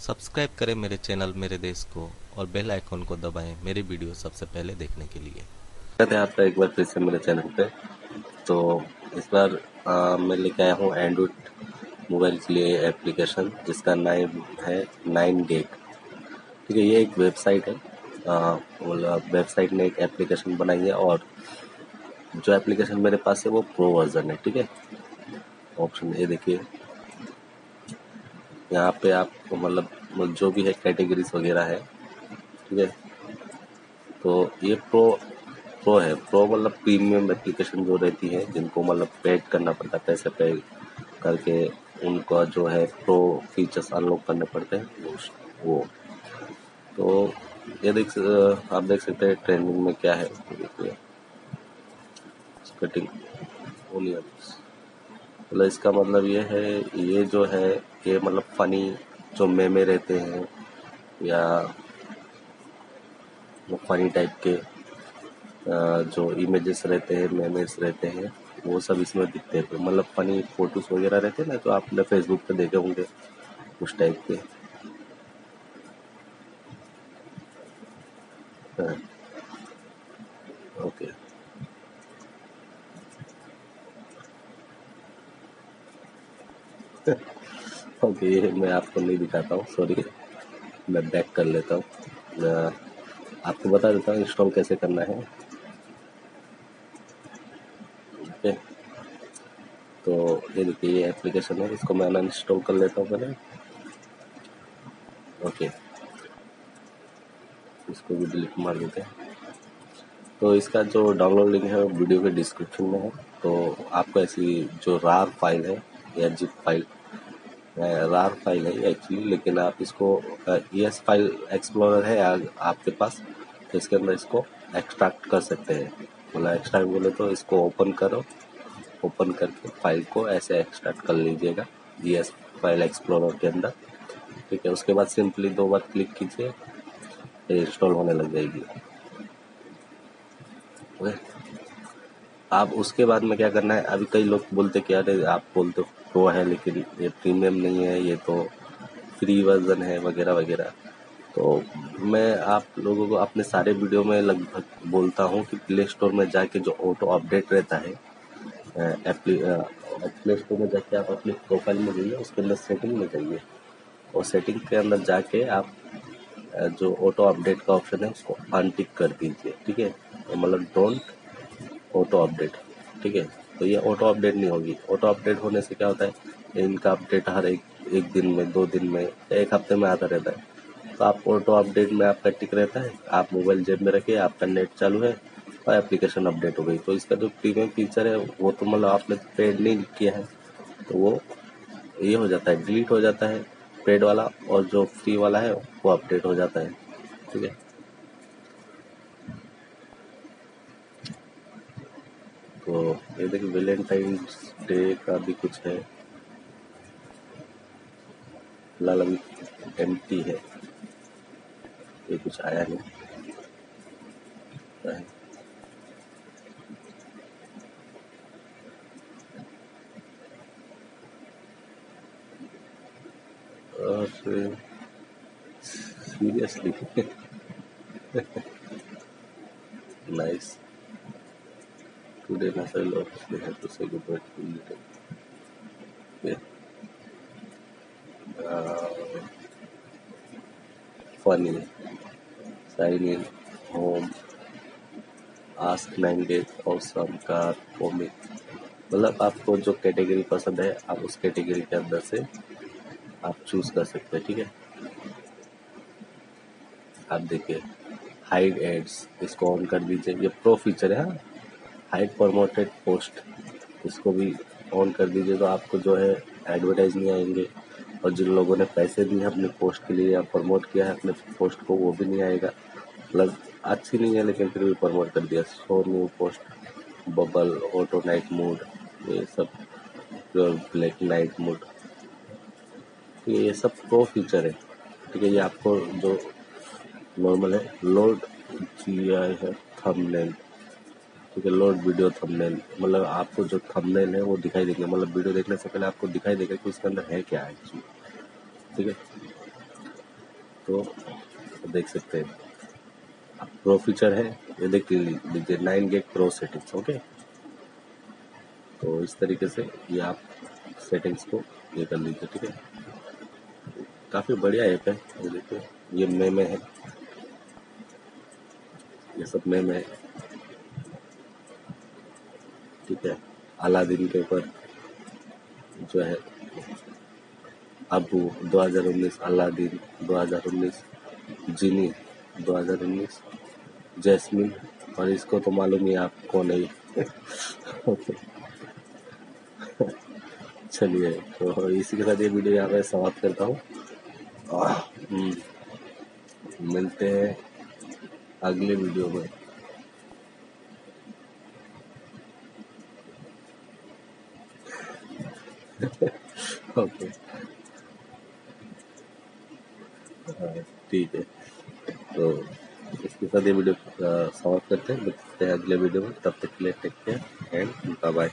Subscribe करें मेरे channel मेरे देश को और बेल आइकॉन को दबाएं मेरी वीडियो सबसे पहले देखने के लिए। स्वागत है आपका एक बार फिर से मेरे चैनल पे। तो इस बार मैं लेके आया हूँ एंड्रॉइड मोबाइल के लिए एप्लीकेशन जिसका नाम है 9gag। ठीक है, ये एक वेबसाइट है। मतलब वेबसाइट ने एक एप्लीकेशन बनाई है और जो एप्लीकेशन मेरे पास है वो प्रो वर्जन है। ठीक है, ऑप्शन ये देखिए, यहाँ पे आपको मतलब जो भी है कैटेगरीज वगैरह है। ठीक है, तो ये प्रो प्रो है। प्रो मतलब प्रीमियम एप्लीकेशन जो रहती है, जिनको मतलब पेड करना पड़ता है, पैसे पे करके उनका जो है प्रो फीचर्स अनलॉक करने पड़ते हैं वो। तो ये आप देख सकते हैं ट्रेंडिंग में क्या है। देखिए, कटिंग ओनियंस, मतलब इसका मतलब ये है, ये जो है ये मतलब फनी जो मेमे रहते हैं या फनी टाइप के जो इमेजेस रहते हैं, मेमेस रहते हैं, वो सब इसमें दिखते हैं। तो मतलब फनी फोटोज वगैरह रहते हैं ना, तो आपने फेसबुक पे देखे होंगे उस टाइप के। हाँ, ओके। ओके, ये मैं आपको नहीं दिखाता हूँ, सॉरी। मैं बैक कर लेता हूँ। मैं आपको बता देता हूँ इंस्टॉल कैसे करना है। ओके, तो ये देखिए, ये एप्लीकेशन है, इसको मैं अनइंस्टॉल कर लेता हूँ पहले। ओके, इसको भी डिलीट मार देते हैं। तो इसका जो डाउनलोड लिंक है वो वीडियो के डिस्क्रिप्शन में है। तो आपको ऐसी जो रार फाइल है या जिप फाइल, रार फाइल है एक्चुअली, लेकिन आप इसको ES फाइल एक्सप्लोरर है आपके पास, तो इसके अंदर इसको एक्सट्रैक्ट कर सकते हैं। मतलब एक्सट्रैक्ट बोले तो इसको ओपन करो, ओपन करके फाइल को ऐसे एक्सट्रैक्ट कर लीजिएगा ES फाइल एक्सप्लोरर के अंदर। ठीक है, उसके बाद सिंपली 2 बार क्लिक कीजिए, इंस्टॉल होने लग जाएगी। ओके, आप उसके बाद में क्या करना है, अभी कई लोग बोलते कि अरे आप बोलते प्रो है लेकिन ये प्रीमियम नहीं है, ये तो फ्री वर्जन है वगैरह वगैरह। तो मैं आप लोगों को अपने सारे वीडियो में लगभग बोलता हूँ कि प्ले स्टोर में जाके जो ऑटो अपडेट रहता है, प्ले स्टोर में जाके आप अपनी प्रोफाइल में जाइए, उसके अंदर सेटिंग में जाइए और सेटिंग के अंदर जाके आप जो ऑटो अपडेट का ऑप्शन है उसको अनटिक कर दीजिए। ठीक है, तो मतलब डोंट ऑटो अपडेट। ठीक है, तो ये ऑटो अपडेट नहीं होगी। ऑटो अपडेट होने से क्या होता है, इनका अपडेट हर एक दिन में, 2 दिन में, 1 हफ्ते में आता रहता है। तो आप ऑटो अपडेट में आपका टिक रहता है, आप मोबाइल जेब में रखिए, आपका नेट चालू है और एप्लीकेशन अपडेट हो गई। तो इसका जो प्रीमियम फीचर है वो तो मतलब आपने पेड नहीं किया है, तो वो ये हो जाता है, डिलीट हो जाता है पेड वाला, और जो फ्री वाला है वो अपडेट हो जाता है। ठीक है, तो ये देखिए वैलेंटाइंस डे का भी कुछ है, फिलहाल अभी एम्प्टी है, ये कुछ आया नहीं है। और seriously nice, today national office have to say good bye to funny sign in home ask 9 days और सम कार फॉर मी। मतलब आपको जो कैटेगरी पसंद है आप उस कैटेगरी के अंदर से आप चूज कर सकते हैं। ठीक है, आप देखिए हाइड एड्स, इसको ऑन कर दीजिए, ये प्रो फीचर है। हाँ, हाइड प्रमोटेड पोस्ट, इसको भी ऑन कर दीजिए, तो आपको जो है एडवर्टाइज नहीं आएंगे, और जिन लोगों ने पैसे दिए अपने पोस्ट के लिए या प्रमोट किया है अपने पोस्ट को, वो भी नहीं आएगा। मतलब अच्छी नहीं है लेकिन फिर भी प्रमोट कर दिया। Show new post, bubble, auto night mode, ये सब प्योर ब्लैक नाइट मोड, ये सब प्रो फीचर है। ठीक है, ये आपको जो नॉर्मल है लोड GI है थंबनेल। ठीक है, लोड वीडियो थंबनेल, मतलब आपको जो थंबनेल है वो दिखाई देंगे, मतलब वीडियो देखने से पहले आपको दिखाई देगा कि उसके अंदर है क्या है एक्चुअली। ठीक है, तो देख सकते हैं प्रो फीचर है, ये देख लीजिए 9 गैग प्रो सेटिंग्स। ओके, तो इस तरीके से ये आप सेटिंग्स को ये कर लीजिए। ठीक है, काफ़ी बढ़िया ऐप है। ये देखिए, ये मे में है, ये सब मे में है। ठीक है, अलादीन के ऊपर जो है अबू 2019, अलादीन 2019, जिनी 2019, जैस्मिन, और इसको तो मालूम ही आप कौन है ये। चलिए, तो इसी के साथ ये वीडियो यहाँ पे समाप्त करता हूँ। मिलते हैं अगले वीडियो में। ओके, ठीक है, तो इसके साथ ये वीडियो समाप्त करते हैं। मिलते हैं अगले वीडियो में, तब तक के लिए take care and bye bye.